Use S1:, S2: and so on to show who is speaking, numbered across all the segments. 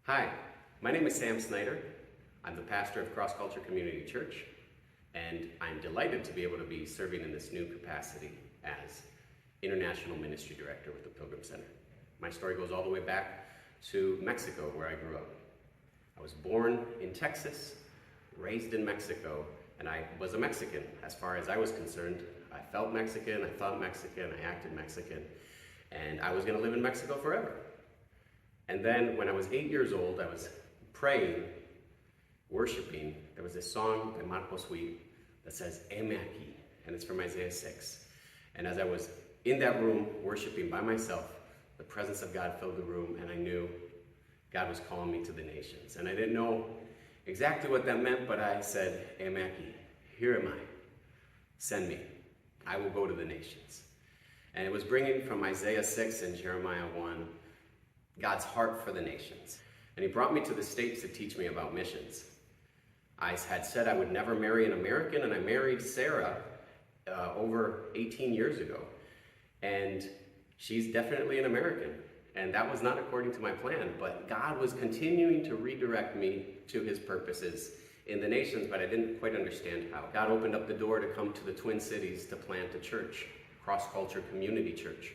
S1: Hi, my name is Sam Snyder. I'm the pastor of Cross Culture Community Church, and I'm delighted to be able to be serving in this new capacity as International Ministry Director with the Pilgrim Center. My story goes all the way back to Mexico, where I grew up. I was born in Texas, raised in Mexico, and I was a Mexican as far as I was concerned. I felt Mexican, I thought Mexican, I acted Mexican, and I was going to live in Mexico forever. And then when I was 8 years old, I was praying, worshiping. There was this song by Marcos Witt that says, "Heme aquí," and it's from Isaiah 6. And as I was in that room worshiping by myself, the presence of God filled the room, and I knew God was calling me to the nations. And I didn't know exactly what that meant, but I said, "Heme aquí, here am I, send me. I will go to the nations." And it was bringing from Isaiah 6 and Jeremiah 1, God's heart for the nations. And he brought me to the States to teach me about missions. I had said I would never marry an American, and I married Sarah over 18 years ago. And she's definitely an American. And that was not according to my plan, but God was continuing to redirect me to his purposes in the nations, but I didn't quite understand how. God opened up the door to come to the Twin Cities to plant a church, Cross Culture Community Church.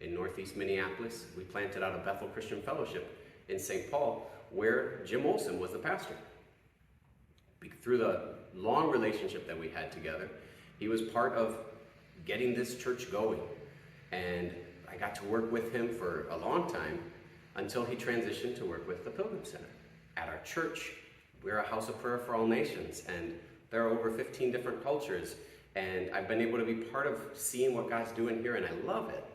S1: In Northeast Minneapolis, we planted out a Bethel Christian Fellowship in St. Paul, where Jim Olson was the pastor. Through the long relationship that we had together, he was part of getting this church going. And I got to work with him for a long time until he transitioned to work with the Pilgrim Center. At our church, we're a house of prayer for all nations, and there are over 15 different cultures. And I've been able to be part of seeing what God's doing here, and I love it.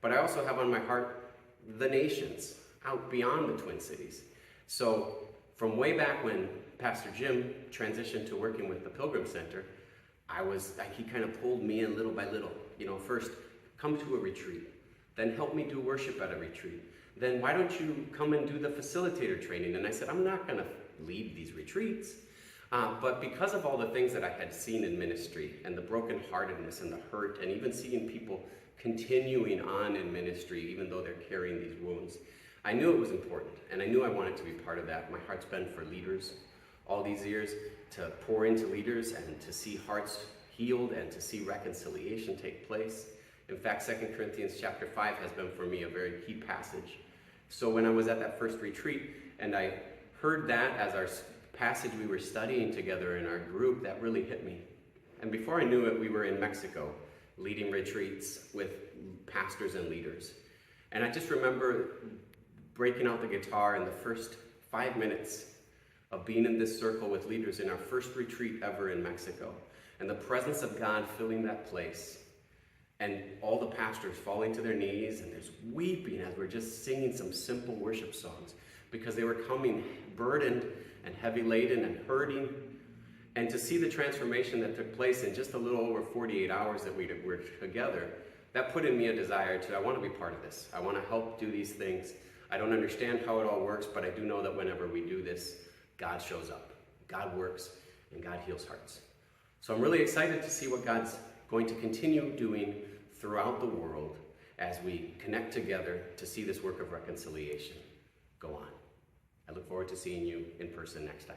S1: But I also have on my heart the nations out beyond the Twin Cities. So from way back when Pastor Jim transitioned to working with the Pilgrim Center, he kind of pulled me in little by little. First, come to a retreat. Then help me do worship at a retreat. Then why don't you come and do the facilitator training? And I said, I'm not going to lead these retreats. But because of all the things that I had seen in ministry and the brokenheartedness and the hurt, and even seeing people continuing on in ministry even though they're carrying these wounds, I knew it was important, and I knew I wanted to be part of that. My heart's been for leaders all these years, to pour into leaders and to see hearts healed and to see reconciliation take place. In fact, 2 Corinthians chapter 5 has been for me a very key passage. So when I was at that first retreat and I heard that as our passage we were studying together in our group, that really hit me. And before I knew it, we were in Mexico leading retreats with pastors and leaders. And I just remember breaking out the guitar in the first 5 minutes of being in this circle with leaders in our first retreat ever in Mexico. And the presence of God filling that place. And all the pastors falling to their knees, and there's weeping as we're just singing some simple worship songs, because they were coming burdened and heavy laden and hurting. And to see the transformation that took place in just a little over 48 hours that we were together, that put in me a desire I want to be part of this. I want to help do these things. I don't understand how it all works, but I do know that whenever we do this, God shows up. God works, and God heals hearts. So I'm really excited to see what God's going to continue doing throughout the world as we connect together to see this work of reconciliation go on. I look forward to seeing you in person next time.